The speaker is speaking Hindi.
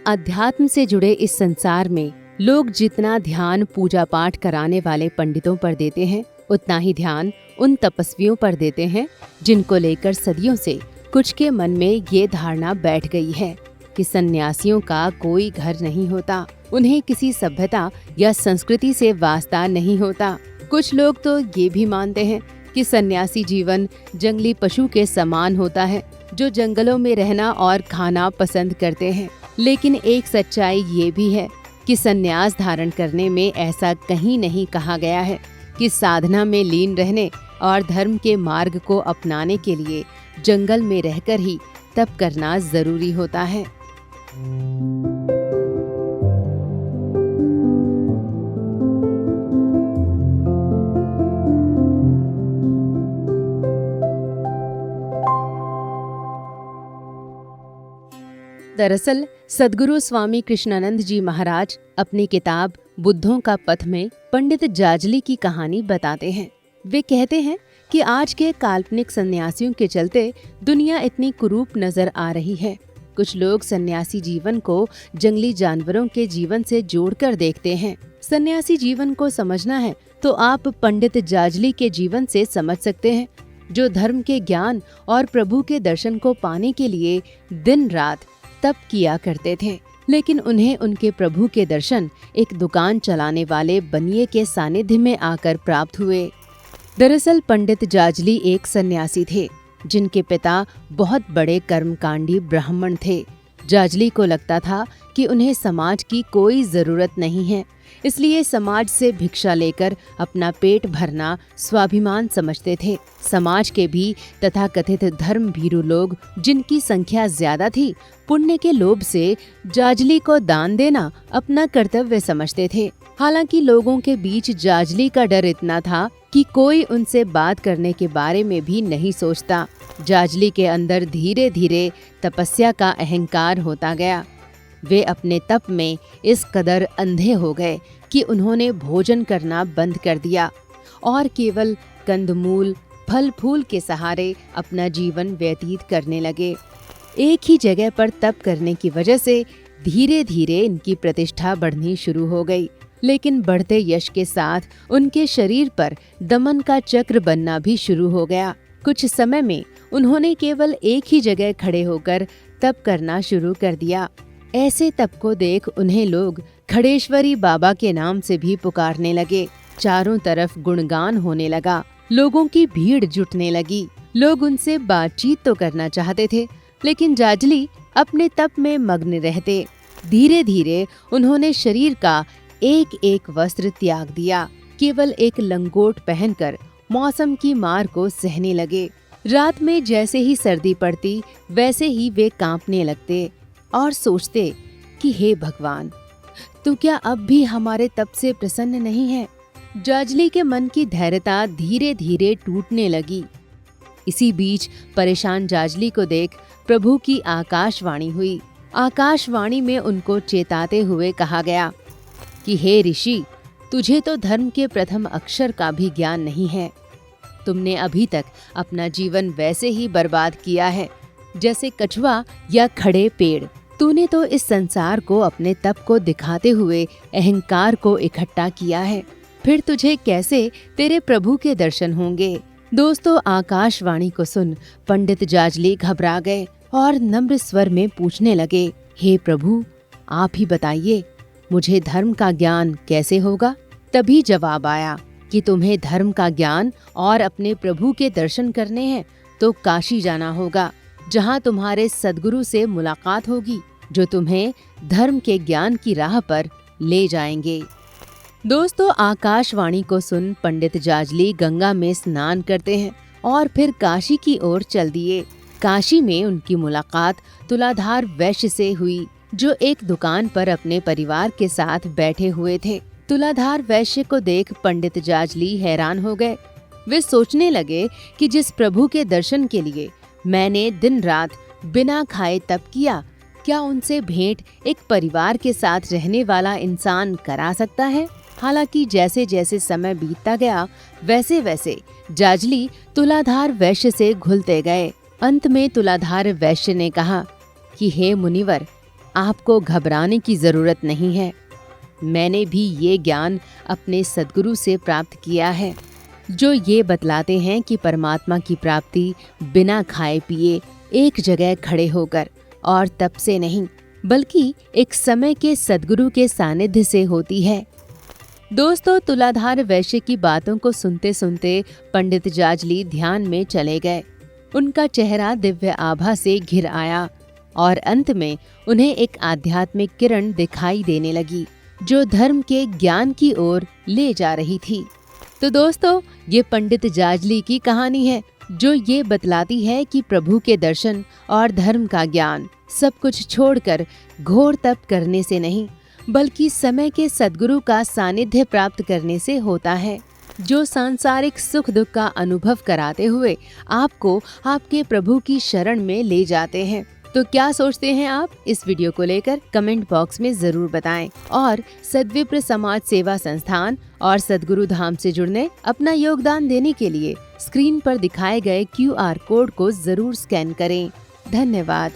अध्यात्म से जुड़े इस संसार में लोग जितना ध्यान पूजा पाठ कराने वाले पंडितों पर देते हैं, उतना ही ध्यान उन तपस्वियों पर देते हैं जिनको लेकर सदियों से कुछ के मन में ये धारणा बैठ गई है कि सन्यासियों का कोई घर नहीं होता, उन्हें किसी सभ्यता या संस्कृति से वास्ता नहीं होता। कुछ लोग तो ये भी मानते हैं कि सन्यासी जीवन जंगली पशु के समान होता है, जो जंगलों में रहना और खाना पसंद करते हैं। लेकिन एक सच्चाई ये भी है कि सन्यास धारण करने में ऐसा कहीं नहीं कहा गया है कि साधना में लीन रहने और धर्म के मार्ग को अपनाने के लिए जंगल में रहकर ही तप करना जरूरी होता है। दरअसल सद्गुरु स्वामी कृष्णानंद जी महाराज अपनी किताब बुद्धों का पथ में पंडित जाजली की कहानी बताते हैं। वे कहते हैं कि आज के काल्पनिक सन्यासियों के चलते दुनिया इतनी कुरूप नजर आ रही है। कुछ लोग सन्यासी जीवन को जंगली जानवरों के जीवन से जोड़कर देखते हैं। सन्यासी जीवन को समझना है तो आप पंडित जाजली के जीवन से समझ सकते हैं, जो धर्म के ज्ञान और प्रभु के दर्शन को पाने के लिए दिन रात तप किया करते थे। लेकिन उन्हें उनके प्रभु के दर्शन एक दुकान चलाने वाले बनिए के सानिध्य में आकर प्राप्त हुए। दरअसल पंडित जाजली एक सन्यासी थे जिनके पिता बहुत बड़े कर्मकांडी ब्राह्मण थे। जाजली को लगता था कि उन्हें समाज की कोई जरूरत नहीं है, इसलिए समाज से भिक्षा लेकर अपना पेट भरना स्वाभिमान समझते थे। समाज के भी तथाकथित धर्म भीरू लोग, जिनकी संख्या ज्यादा थी, पुण्य के लोभ से जाजली को दान देना अपना कर्तव्य समझते थे। हालांकि लोगों के बीच जाजली का डर इतना था कि कोई उनसे बात करने के बारे में भी नहीं सोचता। जाजली के अंदर धीरे धीरे तपस्या का अहंकार होता गया। वे अपने तप में इस कदर अंधे हो गए कि उन्होंने भोजन करना बंद कर दिया और केवल कंदमूल फल फूल के सहारे अपना जीवन व्यतीत करने लगे। एक ही जगह पर तप करने की वजह से धीरे धीरे इनकी प्रतिष्ठा बढ़नी शुरू हो गई। लेकिन बढ़ते यश के साथ उनके शरीर पर दमन का चक्र बनना भी शुरू हो गया। कुछ समय में उन्होंने केवल एक ही जगह खड़े होकर तप करना शुरू कर दिया। ऐसे तप को देख उन्हें लोग खड़ेश्वरी बाबा के नाम से भी पुकारने लगे। चारों तरफ गुणगान होने लगा, लोगों की भीड़ जुटने लगी। लोग उनसे बातचीत तो करना चाहते थे, लेकिन जाजली अपने तप में मग्न रहते। धीरे धीरे उन्होंने शरीर का एक एक वस्त्र त्याग दिया, केवल एक लंगोट पहनकर मौसम की मार को सहने लगे। रात में जैसे ही सर्दी पड़ती, वैसे ही वे कांपने लगते और सोचते कि हे भगवान, तू क्या अब भी हमारे तप से प्रसन्न नहीं है? जाजली के मन की धैर्यता धीरे धीरे टूटने लगी। इसी बीच परेशान जाजली को देख प्रभु की आकाशवाणी हुई। आकाशवाणी में उनको चेताते हुए कहा गया कि हे ऋषि, तुझे तो धर्म के प्रथम अक्षर का भी ज्ञान नहीं है। तुमने अभी तक अपना जीवन वैसे ही बर्बाद किया है जैसे कछुआ या खड़े पेड़। तूने तो इस संसार को अपने तप को दिखाते हुए अहंकार को इकट्ठा किया है, फिर तुझे कैसे तेरे प्रभु के दर्शन होंगे? दोस्तों, आकाशवाणी को सुन पंडित जाजली घबरा गए और नम्र स्वर में पूछने लगे, हे प्रभु, आप ही बताइए, मुझे धर्म का ज्ञान कैसे होगा? तभी जवाब आया कि तुम्हें धर्म का ज्ञान और अपने प्रभु के दर्शन करने हैं तो काशी जाना होगा, जहाँ तुम्हारे सद्गुरु से मुलाकात होगी, जो तुम्हें धर्म के ज्ञान की राह पर ले जाएंगे। दोस्तों, आकाशवाणी को सुन पंडित जाजली गंगा में स्नान करते हैं और फिर काशी की ओर चल दिए। काशी में उनकी मुलाकात तुलाधार वैश्य से हुई, जो एक दुकान पर अपने परिवार के साथ बैठे हुए थे। तुलाधार वैश्य को देख पंडित जाजली हैरान हो गए। वे सोचने लगे कि जिस प्रभु के दर्शन के लिए मैंने दिन रात बिना खाए तप किया, क्या उनसे भेंट एक परिवार के साथ रहने वाला इंसान करा सकता है? हालांकि जैसे जैसे समय बीतता गया, वैसे वैसे जाजली तुलाधार वैश्य से घुलते गए। अंत में तुलाधार वैश्य ने कहा कि हे मुनिवर, आपको घबराने की जरूरत नहीं है। मैंने भी ये ज्ञान अपने सद्गुरु से प्राप्त किया है, जो ये बतलाते हैं कि परमात्मा की प्राप्ति बिना खाए पिए एक जगह खड़े होकर और तप से नहीं, बल्कि एक समय के सद्गुरु के सानिध्य से होती है। दोस्तों, तुलाधार वैश्य की बातों को सुनते सुनते पंडित जाजली ध्यान में चले गए। उनका चेहरा दिव्य आभा से घिर आया और अंत में उन्हें एक आध्यात्मिक किरण दिखाई देने लगी, जो धर्म के ज्ञान की ओर ले जा रही थी। तो दोस्तों, ये पंडित जाजली की कहानी है, जो ये बतलाती है कि प्रभु के दर्शन और धर्म का ज्ञान सब कुछ छोड़कर घोर तप करने से नहीं, बल्कि समय के सद्गुरु का सानिध्य प्राप्त करने से होता है, जो सांसारिक सुख दुख का अनुभव कराते हुए आपको आपके प्रभु की शरण में ले जाते हैं। तो क्या सोचते हैं आप इस वीडियो को लेकर? कमेंट बॉक्स में जरूर बताएं और सद्विप्र समाज सेवा संस्थान और सद्गुरु धाम से जुड़ने अपना योगदान देने के लिए स्क्रीन पर दिखाए गए QR कोड को जरूर स्कैन करें। धन्यवाद।